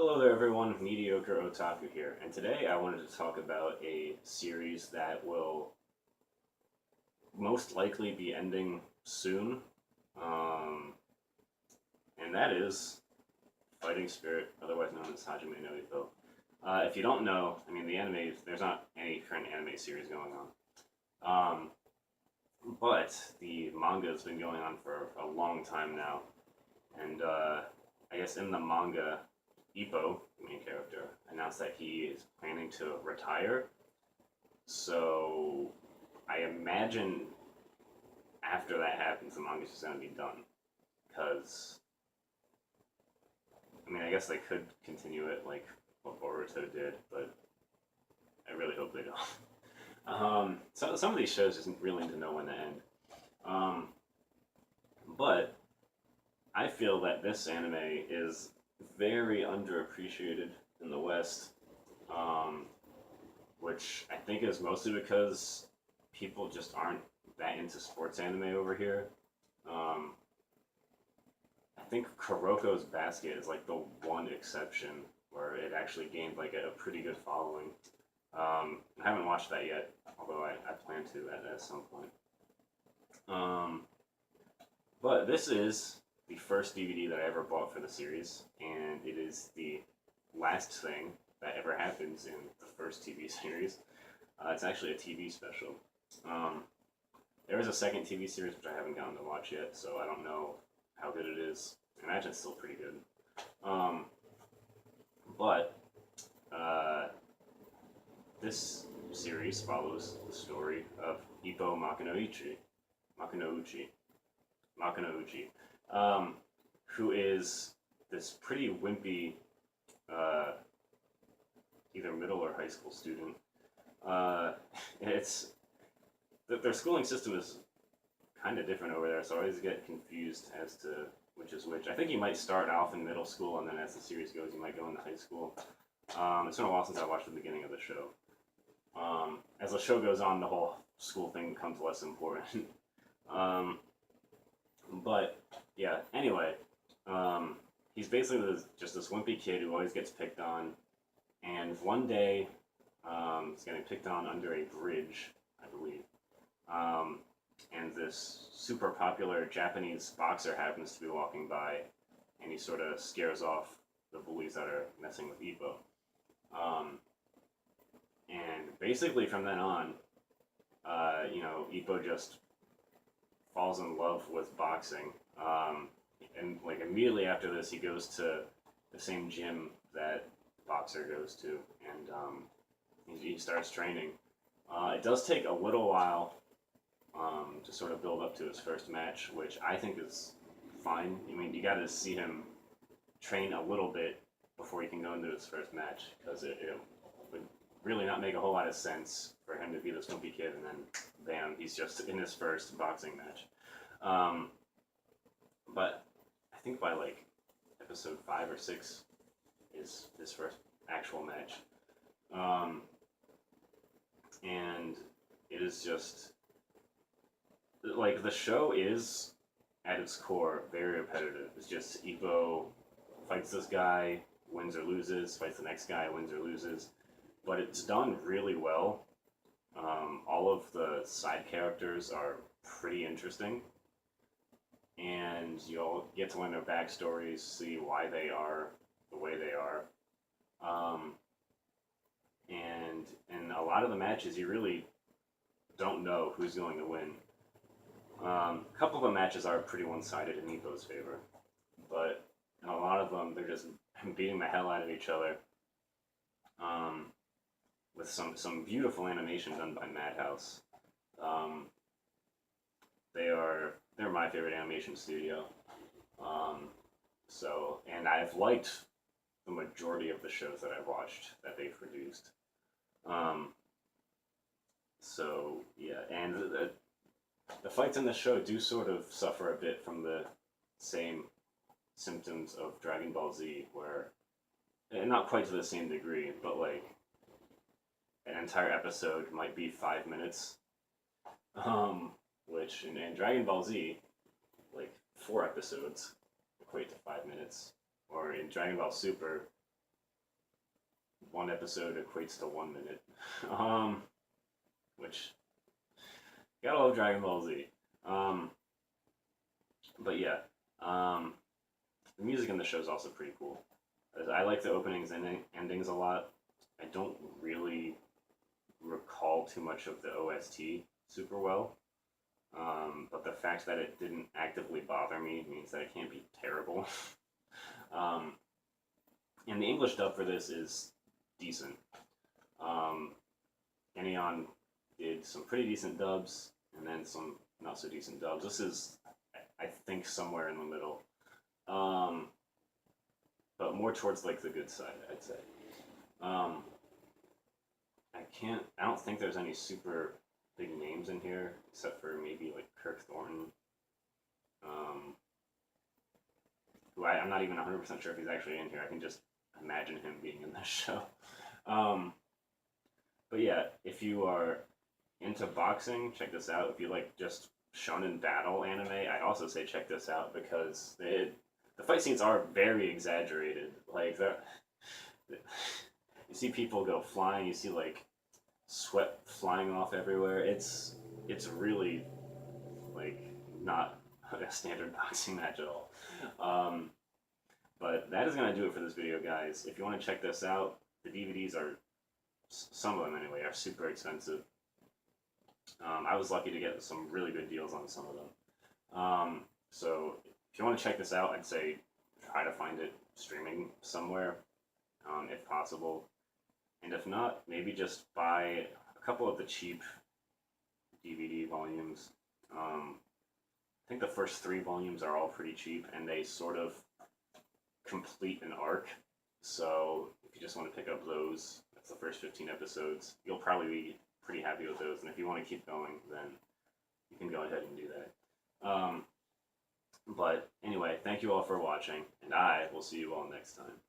Hello there, everyone. Mediocre Otaku here, and today I wanted to talk about a series that will most likely be ending soon, um, and that is Fighting Spirit, otherwise known as Hajime no Ippo. If you don't know, I mean, there's not any current anime series going on, but the manga has been going on for a long time now, and I guess in the manga, Ippo, the main character, announced that he is planning to retire. So I imagine after that happens, the manga's just gonna be done. Because I mean, I guess they could continue it like what Boruto did, but I really hope they don't. So some of these shows just really need to know when to end. Um, but I feel that this anime is very underappreciated in the West, um, which I think is mostly because people just aren't that into sports anime over here. Um, I think Kuroko's Basket is like the one exception where it actually gained like a pretty good following. I haven't watched that yet, although I plan to at some point. Um, but this is the first DVD that I ever bought for the series, and it is the last thing that ever happens in the first TV series. It's actually a TV special. Um, there is a second TV series which I haven't gotten to watch yet, so I don't know how good it is. I imagine it's still pretty good. Um, but this series follows the story of Ippo Makunouchi, who is this pretty wimpy, uh, either middle or high school student. Uh, it's their schooling system is kind of different over there, so I always get confused as to which is which. I think you might start off in middle school, and then as the series goes, you might go into high school. It's been a while since I watched the beginning of the show. As the show goes on, the whole school thing becomes less important. um, but yeah, anyway, he's basically just this wimpy kid who always gets picked on, and one day he's getting picked on under a bridge, I believe. Um, and this super popular Japanese boxer happens to be walking by, and he sort of scares off the bullies that are messing with Ippo. Um, and basically from then on, Ippo just falls in love with boxing. And like immediately after this, he goes to the same gym that boxer goes to, and he starts training. It does take a little while to sort of build up to his first match, which I think is fine. I mean, you got to see him train a little bit before he can go into his first match, because it would really not make a whole lot of sense for him to be this wimpy kid and then bam, he's just in his first boxing match. Um, but I think by like episode 5 or 6 is his first actual match. And it is just like the show is at its core very repetitive. It's just Ippo fights this guy, wins or loses, fights the next guy, wins or loses. But it's done really well. All of the side characters are pretty interesting, and you'll get to learn their backstories, see why they are the way they are. Um, and in a lot of the matches, you really don't know who's going to win. A couple of the matches are pretty one-sided in Ippo's favor, but in a lot of them, they're just beating the hell out of each other. With some beautiful animation done by Madhouse. Um, they're my favorite animation studio. And I've liked the majority of the shows that I've watched that they've produced. Um, so yeah, and the fights in the show do sort of suffer a bit from the same symptoms of Dragon Ball Z, where not quite to the same degree, but like an entire episode might be 5 minutes, which in Dragon Ball Z, like 4 episodes equate to 5 minutes, or in Dragon Ball Super, one episode equates to 1 minute. Um, which gotta love Dragon Ball Z. Um, but yeah, um, the music in the show is also pretty cool. I like the openings and endings a lot. I don't really recall too much of the OST super well, but the fact that it didn't actively bother me means that it can't be terrible. um, and the English dub for this is decent. Um, Enion did some pretty decent dubs, and then some not so decent dubs. This is, I think, somewhere in the middle, um, but more towards like the good side, I'd say. Um, I don't think there's any super big names in here except for maybe like Kirk Thornton, um, who I'm not even 100% sure if he's actually in here. I can just imagine him being in this show. Um, but yeah, if you are into boxing, check this out. If you like just shonen battle anime, I'd also say check this out because the fight scenes are very exaggerated. Like you see people go flying, you see like sweat flying off everywhere. It's really like not a standard boxing match at all. Um, but that is gonna do it for this video, guys. If you want to check this out, the DVDs are some of them anyway are super expensive. I was lucky to get some really good deals on some of them. So if you want to check this out, I'd say try to find it streaming somewhere, if possible. And if not, maybe just buy a couple of the cheap DVD volumes. I think the first 3 volumes are all pretty cheap, and they sort of complete an arc. So if you just want to pick up those, that's the first 15 episodes. You'll probably be pretty happy with those, and if you want to keep going, then you can go ahead and do that. But anyway, thank you all for watching, and I will see you all next time.